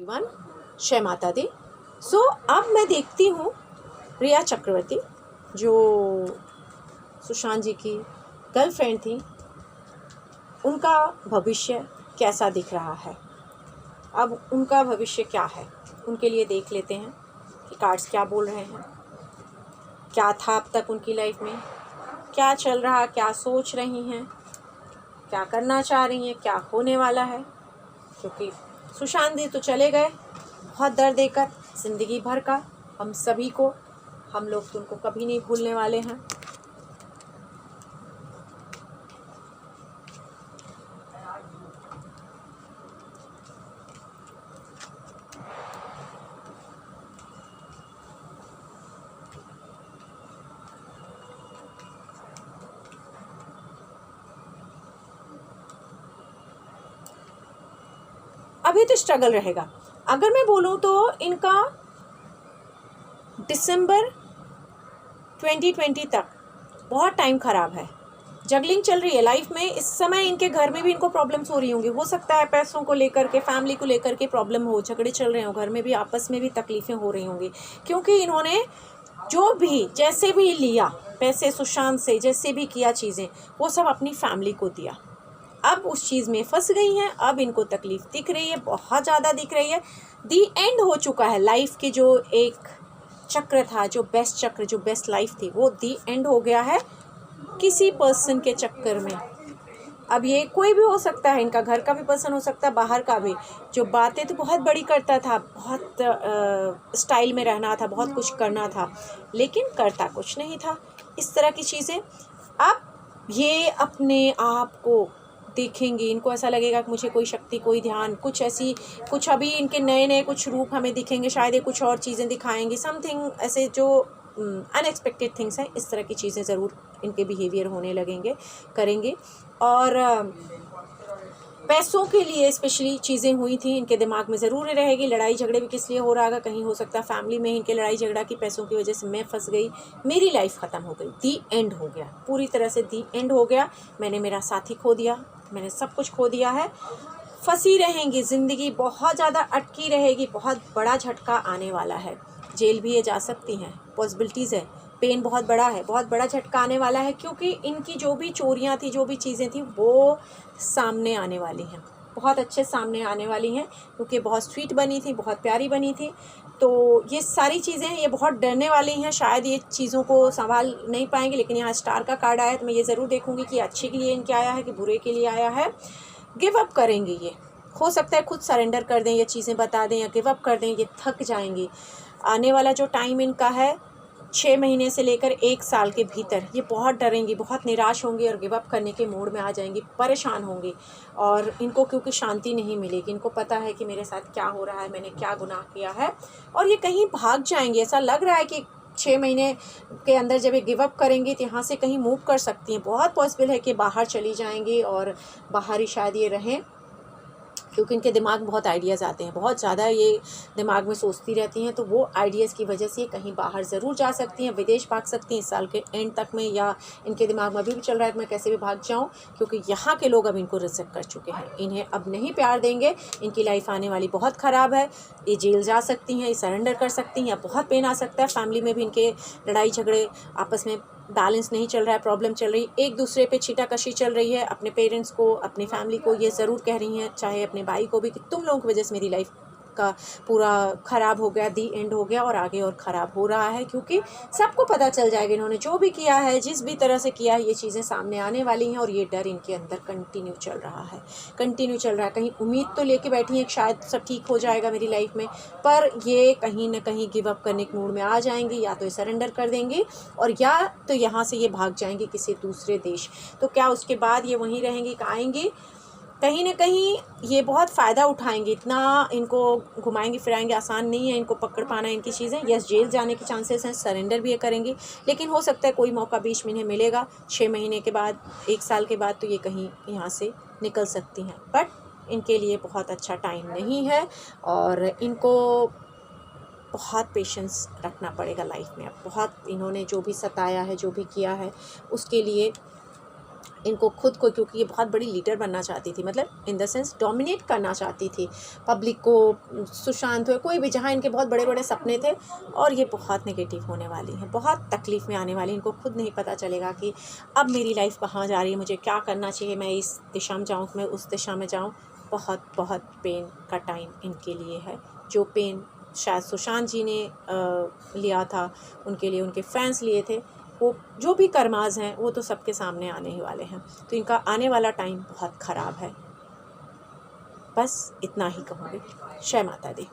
Everyone, जय माता दी। अब मैं देखती हूँ रिया चक्रवर्ती जो सुशांत जी की गर्लफ्रेंड थी, उनका भविष्य कैसा दिख रहा है। अब उनका भविष्य क्या है, उनके लिए देख लेते हैं कि कार्ड्स क्या बोल रहे हैं, क्या था अब तक उनकी लाइफ में, क्या चल रहा, क्या सोच रही हैं, क्या करना चाह रही हैं, क्या होने वाला है। क्योंकि सुशांत जी तो चले गए बहुत दर्द देकर, ज़िंदगी भर का, हम सभी को, हम लोग तो उनको कभी नहीं भूलने वाले हैं। अभी तो स्ट्रगल रहेगा। अगर मैं बोलूँ तो इनका दिसंबर 2020 तक बहुत टाइम ख़राब है। जगलिंग चल रही है लाइफ में। इस समय इनके घर में भी इनको प्रॉब्लम्स हो रही होंगी। हो सकता है पैसों को लेकर के, फैमिली को लेकर के प्रॉब्लम हो, झगड़े चल रहे हो, घर में भी आपस में भी तकलीफ़ें हो रही होंगी। क्योंकि इन्होंने जो भी जैसे भी लिया पैसे सुशांत से, जैसे भी किया चीज़ें, वो सब अपनी फैमिली को दिया। अब उस चीज़ में फंस गई हैं। अब इनको तकलीफ़ दिख रही है, बहुत ज़्यादा दिख रही है। दी एंड हो चुका है लाइफ की। जो एक चक्र था, जो बेस्ट चक्र, जो बेस्ट लाइफ थी, वो दी एंड हो गया है किसी पर्सन के चक्कर में। अब ये कोई भी हो सकता है, इनका घर का भी पर्सन हो सकता है, बाहर का भी। जो बातें तो बहुत बड़ी करता था, बहुत स्टाइल में रहना था, बहुत कुछ करना था, लेकिन करता कुछ नहीं था। इस तरह की चीज़ें। अब ये अपने आप को देखेंगे, इनको ऐसा लगेगा कि मुझे कोई शक्ति, कोई ध्यान, कुछ ऐसी, कुछ अभी इनके नए नए कुछ रूप हमें दिखेंगे। शायद ये कुछ और चीज़ें दिखाएंगे, समथिंग ऐसे जो अनएक्सपेक्टेड थिंग्स हैं। इस तरह की चीज़ें ज़रूर इनके बिहेवियर होने लगेंगे, करेंगे। और पैसों के लिए स्पेशली चीज़ें हुई थी, इनके दिमाग में ज़रूर रहेगी। लड़ाई झगड़े भी किस लिए हो रहा है, कहीं हो सकता है फैमिली में इनके लड़ाई झगड़ा की पैसों की वजह से मैं फंस गई, मेरी लाइफ ख़त्म हो गई, दी एंड हो गया, पूरी तरह से दी एंड हो गया। मैंने मेरा साथी खो दिया, मैंने सब कुछ खो दिया है। फंसी रहेंगी, ज़िंदगी बहुत ज़्यादा अटकी रहेगी, बहुत बड़ा झटका आने वाला है। जेल भी ये जा सकती हैं, पॉसिबिलिटीज़ है। पेन बहुत बड़ा है, बहुत बड़ा झटका आने वाला है। क्योंकि इनकी जो भी चोरियां थी, जो भी चीज़ें थी, वो सामने आने वाली हैं, बहुत अच्छे सामने आने वाली हैं। क्योंकि बहुत स्वीट बनी थी, बहुत प्यारी बनी थी। तो ये सारी चीज़ें, ये बहुत डरने वाली हैं। शायद ये चीज़ों को संभाल नहीं पाएंगे। लेकिन यहाँ स्टार का कार्ड आया है, तो मैं ये ज़रूर देखूँगी कि अच्छे के लिए इनके आया है कि बुरे के लिए आया है। गिव अप करेंगे ये, हो सकता है खुद सरेंडर कर दें, ये चीज़ें बता दें या गिव अप कर दें। ये थक जाएंगी। आने वाला जो टाइम इनका है 6 महीने से लेकर 1 साल के भीतर, ये बहुत डरेंगी, बहुत निराश होंगी और गिव अप करने के मूड में आ जाएंगी, परेशान होंगी। और इनको क्योंकि शांति नहीं मिलेगी, इनको पता है कि मेरे साथ क्या हो रहा है, मैंने क्या गुनाह किया है, और ये कहीं भाग जाएंगे। ऐसा लग रहा है कि 6 महीने के अंदर जब ये गिव अप करेंगी तो यहाँ से कहीं मूव कर सकती हैं। बहुत पॉसिबल है कि बाहर चली जाएंगी और बाहर ही शायद ये रहें। क्योंकि इनके दिमाग में बहुत आइडियाज़ आते हैं, बहुत ज़्यादा ये दिमाग में सोचती रहती हैं। तो वो आइडियाज़ की वजह से कहीं बाहर ज़रूर जा सकती हैं, विदेश भाग सकती हैं इस साल के एंड तक में। या इनके दिमाग में अभी भी चल रहा है कि मैं कैसे भी भाग जाऊं, क्योंकि यहाँ के लोग अब इनको रिजेक्ट कर चुके हैं, इन्हें अब नहीं प्यार देंगे। इनकी लाइफ आने वाली बहुत ख़राब है। ये जेल जा सकती हैं, ये सरेंडर कर सकती हैं, या बहुत पेन आ सकता है। फैमिली में भी इनके लड़ाई झगड़े, आपस में बैलेंस नहीं चल रहा है, प्रॉब्लम चल रही, एक दूसरे पे छीटाकशी चल रही है। अपने पेरेंट्स को, अपनी फैमिली को ये ज़रूर कह रही हैं, चाहे अपने भाई को भी, कि तुम लोगों की वजह से मेरी लाइफ का पूरा ख़राब हो गया, दी एंड हो गया, और आगे और ख़राब हो रहा है। क्योंकि सबको पता चल जाएगा इन्होंने जो भी किया है, जिस भी तरह से किया है, ये चीज़ें सामने आने वाली हैं। और ये डर इनके अंदर कंटिन्यू चल रहा है, कंटिन्यू चल रहा है। कहीं उम्मीद तो लेके बैठी हैं शायद सब ठीक हो जाएगा मेरी लाइफ में, पर ये कहीं ना कहीं गिव अप करने के मूड में आ जाएंगी। या तो ये सरेंडर कर देंगी, और या तो यहाँ से ये भाग जाएंगी किसी दूसरे देश। तो क्या उसके बाद ये वहीं रहेंगी, आएंगी? कहीं ना कहीं ये बहुत फ़ायदा उठाएंगे। इतना इनको घुमाएंगे फिराएंगे, आसान नहीं है इनको पकड़ पाना इनकी चीज़ें। यस, जेल जाने के चांसेस हैं, सरेंडर भी ये करेंगी। लेकिन हो सकता है कोई मौका बीच में इन्हें मिलेगा 6 महीने के बाद, 1 साल के बाद, तो ये कहीं यहाँ से निकल सकती हैं। बट इनके लिए बहुत अच्छा टाइम नहीं है, और इनको बहुत पेशेंस रखना पड़ेगा लाइफ में। अब बहुत इन्होंने जो भी सताया है, जो भी किया है, उसके लिए इनको खुद को, क्योंकि ये बहुत बड़ी लीडर बनना चाहती थी, मतलब इन द सेंस डोमिनेट करना चाहती थी पब्लिक को, सुशांत हो, कोई भी, जहाँ इनके बहुत बड़े बड़े सपने थे, और ये बहुत नेगेटिव होने वाली हैं, बहुत तकलीफ़ में आने वाली। इनको खुद नहीं पता चलेगा कि अब मेरी लाइफ कहाँ जा रही है, मुझे क्या करना चाहिए, मैं इस दिशा में जाऊँ, मैं उस दिशा में जाऊँ। बहुत बहुत पेन का टाइम इनके लिए है, जो पेन शायद सुशांत जी ने लिया था, उनके लिए उनके फैंस लिए थे, वो जो भी कर्माज़ हैं वो तो सबके सामने आने ही वाले हैं। तो इनका आने वाला टाइम बहुत ख़राब है। बस इतना ही कहूँगी। जय माता दी।